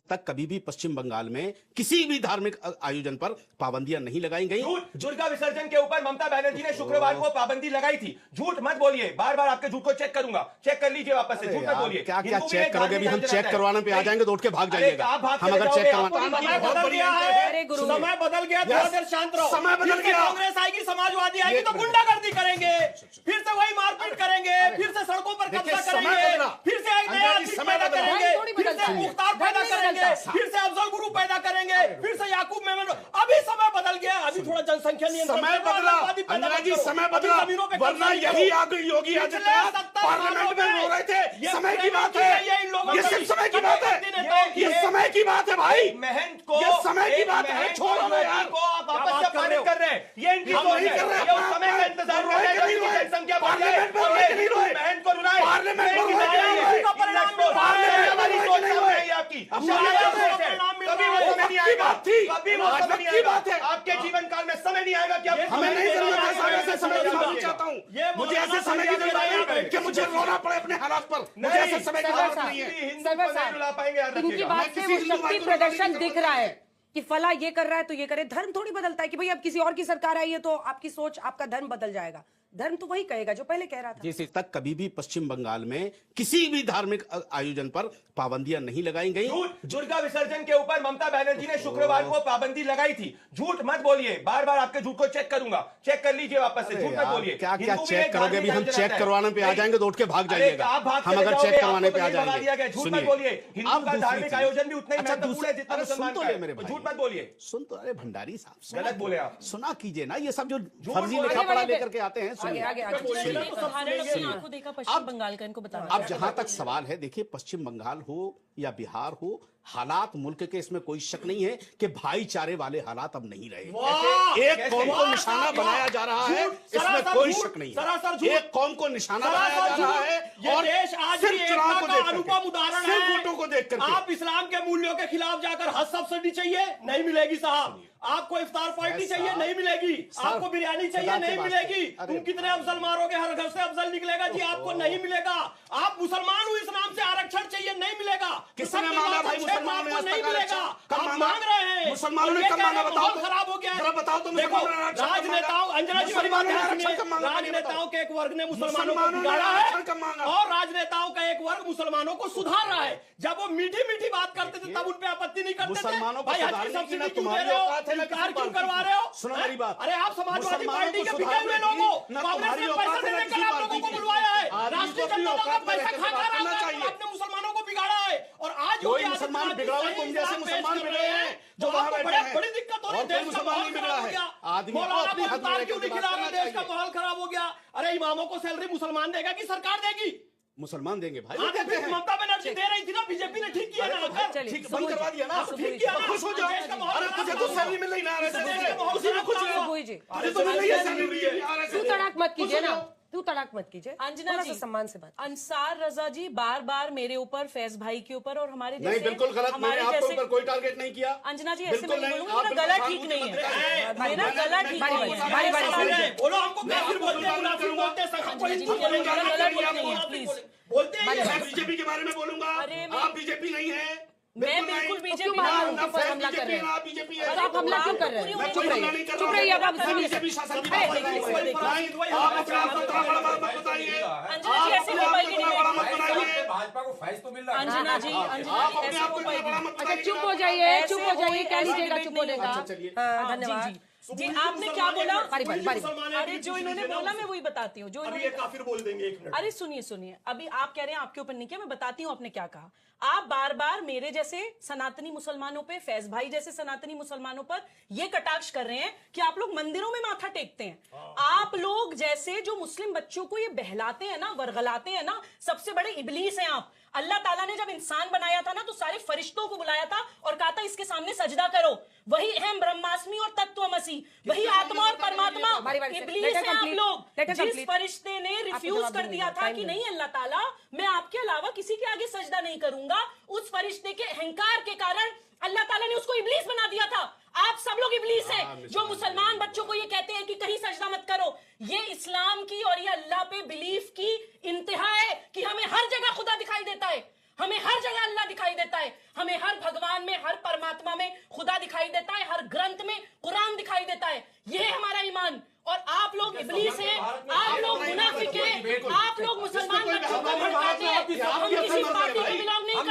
तक कभी भी पश्चिम बंगाल में किसी भी धार्मिक आयोजन पर पाबंदियां नहीं लगाई गई। दुर्गा विसर्जन के ऊपर ममता बनर्जी ने शुक्रवार को पाबंदी लगाई थी। झूठ मत बोलिए, बार बार आपके झूठ को चेक करूंगा, चेक कर लीजिए वापस से। झूठ मत बोलिए। क्या क्या चेक करोगे? भी हम चेक करवाने पे आ जाएंगे तो उठ के भाग जाइएगा। हम अगर चेक करवाने समय बदल गया, थोड़ा देर शांत रहो। समय बदल गया, कांग्रेस आएगी, समाजवादी आएगी तो गुंडागर्दी करेंगे, फिर से वही मारपीट करेंगे, फिर से सड़कों पर कब्जा करेंगे, फिर से एक नया पैदा करेंगे, फिर से मुख्तार पैदा करेंगे, फिर से अफजल गुरु पैदा करेंगे, फिर से याकूब मेमन। अभी समय बदल गया, अभी थोड़ा जनसंख्या नियंत्रण, समय बदला अंजना जी, समय बदला, वरना यही योगी आदित्यनाथ पार्लियामेंट में रो रहे थे। समय की बात है, ये सिर्फ समय की बात है, ये समय की बात है भाई, महंत को, ये समय की बात है। छोड़ो ना यार, को आप वापस से पारित कर रहे हैं। ये इनकी सोच है, ये उस समय का इंतजार कर रहे हैं जब जनसंख्या बढ़ जाए और महंत को रुलाए। पार्लियामेंट में वाली सोच है आपकी। कभी वो समय नहीं आएगा, कभी वो समय नहीं आएगा। आपके जीवन काल में समय नहीं आएगा कि आप हमें नहीं जरूरत है समय की माफी चाहता हूँ। मुझे ऐसे समय की जरूरत नहीं कि मुझे रोना पड़े अपने हालात पर। मुझे ऐसे समय की जरूरत नहीं है। इनकी बात से वो शक्ति प्रदर्शन दिख रहा है कि फला ये कर रहा है तो ये करे। धर्म थोड़ी बदलता है कि भाई अब किसी और की सरकार आई है तो आपकी सोच, आपका धर्म बदल जाएगा। धर्म तो वही कहेगा जो पहले कह रहा था। जिस तक कभी भी पश्चिम बंगाल में किसी भी धार्मिक आयोजन पर पाबंदियां नहीं लगाई गई। दुर्गा विसर्जन के ऊपर ममता बनर्जी ने शुक्रवार को पाबंदी लगाई थी। झूठ मत बोलिए, बार बार आपके झूठ को चेक करूंगा, चेक कर लीजिए वापस से। झूठ मत बोलिए। क्या क्या चेक करोगे? भी हम चेक करवाने पे आ जाएंगे तो उठ के भाग जाइएगा। हम अगर चेक करवाने पे आ जाएंगे। झूठ मत बोलिए। हिंदू का धार्मिक आयोजन भी उतना ही महत्वपूर्ण है जितना सुन मुसलमान तो का ले है। मेरे भाई, झूठ मत बोलिए। सुन तो, अरे भंडारी साहब गलत बोले आप। सुना कीजिए ना, ये सब जो फर्जी लिखा पढ़ा लेकर के आते हैं। पश्चिम बंगाल का इनको बता। अब जहां तक सवाल है, देखिए पश्चिम बंगाल हो या बिहार हो, हालात मुल्क के, इसमें कोई शक नहीं है कि भाईचारे वाले हालात अब नहीं रहे। एक कौम को निशाना बनाया जा रहा है, इसमें कोई शक नहीं है। एक कौम को निशाना बनाया जा रहा है और देश आज भी सिर्फ चुनाव को देख अनुपम उदाहरण है। वोटों को देख करके आप इस्लाम के मूल्यों के खिलाफ जाकर हज सब्सिडी चाहिए, नहीं मिलेगी साहब। आपको इफ्तार पार्टी चाहिए, नहीं मिलेगी। आपको बिरयानी चाहिए, नहीं मिलेगी। तुम कितने अफजल मारोगे, हर घर से अफजल निकलेगा जी, आपको नहीं मिलेगा। आप मुसलमान हो, इस नाम से आरक्षण चाहिए, नहीं मिलेगा। किसने मांगा भाई? मुसलमानों ने नहीं मिलेगा। कब आप मांग रहे हैं, मुसलमानों ने कब मांगा? बताओ तो, खराब हो गया है। बताओ तो। देखो, राजनेताओं, अंजना जी राजनेताओं के एक वर्ग ने मुसलमानों को बिगाड़ा है और राजनेताओं का एक वर्ग मुसलमानों को सुधार रहा है। जब वो मीठी मीठी बात करते थे तब उन पे आपत्ति नहीं करते थे। भाई हज की सब्सिडी क्यों दे रहे हो, इनकार क्यों करवा रहे हो? सुनो मेरी बात। अरे आप समाजवादी पार्टी के बिके हुए लोगों, कांग्रेस ने पैसा देने के लिए आप लोगों को बुलवाया है। राष्ट्रीय जनता दल का पैसा खाता रहा है, आपने मुसलमानों को बिगाड़ा है। और आज कोई मुसलमान बिगड़ा हुआ, तुम जैसे मुसलमान बिगड़े हैं जो वहां बैठे हैं। बड़ी दिक्कत हो रही है, देश का माहौल खराब हो गया। आदमी को अपनी हद में क्यों नहीं खिला रहा, देश का माहौल खराब हो गया। अरे इमामों को सैलरी मुसलमान देगा कि सरकार देगी? मुसलमान देंगे भाई। ममता बनर्जी दे रही थी ना, बीजेपी ने ठीक किया ना, ठीक बंद करवा दिया ना, ठीक किया ना, खुश हो जाओ। अरे तुझे तो सैलरी मिल रही ना, उसी में खुश हो। तुझे तो मिल रही है सैलरी। तू तड़ाक मत कीजिए ना, तू तड़ाक मत कीजिए। अंजना जी, सम्मान से बात। अंसार रजा जी बार बार मेरे ऊपर, फैज भाई के ऊपर और हमारे जैसे, नहीं, बिल्कुल गलत। मैंने आपके ऊपर कोई टारगेट नहीं किया। अंजना जी ऐसे मैं बोलूंगा, मेरा गला ठीक नहीं है, मेरा गला ठीक नहीं है। बोलो हमको काफिर बोलते हैं, मुनाफिर बोलते हैं, बोलते हैं। बीजेपी के बारे में बोलूंगा, आप बीजेपी नहीं है। मैं बिल्कुल बीजेपी हमला कर रहे हैं। आप हमला क्यों कर रहे हैं? चुप रहिए, चुप रहिए। अब आप बीजेपी शासन की बात कर रही है। अंजना जी ऐसे हो पाएगी नहीं। भाजपा को फैज तो मिल रहा है। अंजना जी ऐसे हो पाएगी। अच्छा चुप हो जाइए, चुप हो जाइए, कह लीजिएगा चुप होने का। धन्यवाद जी। आपने क्या बोला? बारी। अरे जो इन्होंने बोला मैं वही बताती हूँ। जो ये काफिर बोल देंगे, एक मिनट। अरे सुनिए, अभी आप कह रहे हैं आपके ऊपर नहीं किया, मैं बताती हूँ आपने क्या कहा। आप बार बार मेरे जैसे सनातनी मुसलमानों पे, फैज भाई जैसे सनातनी मुसलमानों पर ये कटाक्ष कर रहे हैं कि आप लोग मंदिरों में माथा टेकते हैं। आप लोग जैसे जो मुस्लिम बच्चों को ये बहलाते हैं ना, वर्गलाते हैं ना, सबसे बड़े इबलीस हैं आप। अल्लाह ताला ने जब इंसान बनाया था ना तो सारे फरिश्तों को बुलाया था और कहा था इसके सामने सजदा करो। वही अहम ब्रह्मास्मि और तत्वमसी, वही आत्मा और परमात्मा। इब्लीस हैं आप लोग। जिस फरिश्ते ने रिफ्यूज कर दिया था कि नहीं अल्लाह ताला मैं आपके अलावा किसी के आगे सजदा नहीं करूंगा, उस फरिश्ते के अहंकार के कारण अल्लाह ताला ने उसको इब्लीस बना दिया था। आप सब लोग इब्लीस हैं जो मुसलमान बच्चों को ये कहते हैं कि कहीं सजदा मत करो। ये इस्लाम की और ये अल्लाह पे बिलीफ की इंतहा है कि हमें हर जगह खुदा दिखाई देता है, हमें हर जगह अल्लाह दिखाई देता है, हमें हर भगवान में, हर परमात्मा में खुदा दिखाई देता है, हर ग्रंथ में कुरान दिखाई देता है। ये है हमारा ईमान। और आप लोग इब्लीस हैं, आप लोग मुनाफिक हैं, आप लोग मुसलमान बच्चों को भड़काते हैं। हम किसी पार्टी को बिलोंग नहीं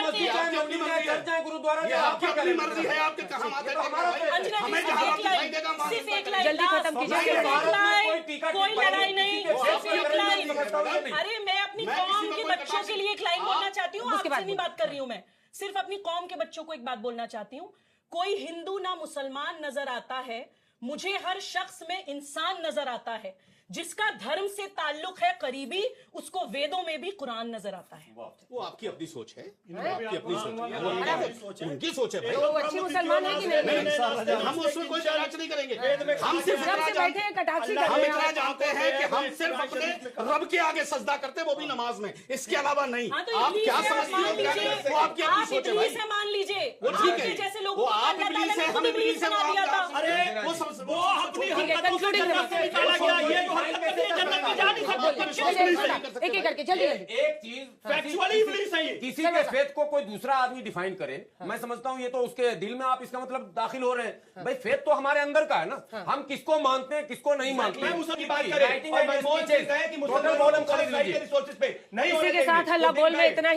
करते हैं। गुरुद्वारा आपकी अपनी मर्जी है, आपके कहाँ माथे टेकना है, हमें जहाँ आप दिखाई देगा सिर्फ एक लाइन, जल्दी खत्म कीजिए। कोई लड़ाई नहीं, सिर्फ एक लाइन। अरे मैं अपनी कौम के बच्चों के लिए एक लाइन बोलना चाहती हूँ, आपसे नहीं बात कर रही हूँ मैं। सिर्फ अपनी कौम के बच्चों को एक बात बोलना चाहती हूँ। कोई हिंदू ना मुसलमान नजर आता है, मुझे हर शख्स में इंसान नजर आता है। जिसका धर्म से ताल्लुक है करीबी, उसको वेदों में भी कुरान नजर आता है। वो आपकी अपनी सोच है, आपकी अपनी सोच है, उनकी सोच है भाई। वो अच्छे मुसलमान है कि नहीं? हम उसमें कोई जांच नहीं करेंगे। हम सिर्फ इतना बैठे हैं कटाक्षी कर हम रहे इतना हैं। जानते हैं कि हम सिर्फ अपने रब के आगे सजदा करते हैं, वो भी नमाज में, इसके अलावा नहीं। हाँ, तो आप क्या इब्लीस है, समझती मान हो? लीजिए। वो आपकी अपनी आप सोच है इब्लीस भाई। है, मान लीजिए। वो ठीक आपके है, जैसे लोगों वो को आप अल्लाह इब्लीस ताला है, ने हम खुद इब्लीस है, बना वो दिया था। आप अरे वो अपनी ठीक है, हरकतों से concluding जन्नत से निकाला गया, ये जो हरकत करती है जन्नत में जा नहीं सकता। एक एक करके जल्दी जल्दी। एक चीज फैक्चुअली इब्लीस है ये। किसी के फेथ को कोई दूसरा आदमी डिफाइन करे, मैं समझता हूँ ये तो उसके दिल में आप इसका मतलब दाखिल हो रहे हैं। भाई फेथ तो हमारे अंदर का है ना, हम किसको मानते हैं किसको नहीं मानते। मैं मुसलमान की बात करें और मनमोहन सिंह कहे कि मुसलमान टोटल रिसोर्सेज पे नहीं इसी होने के साथ देंगे। हल्ला वो दिन बोल में गए। इतना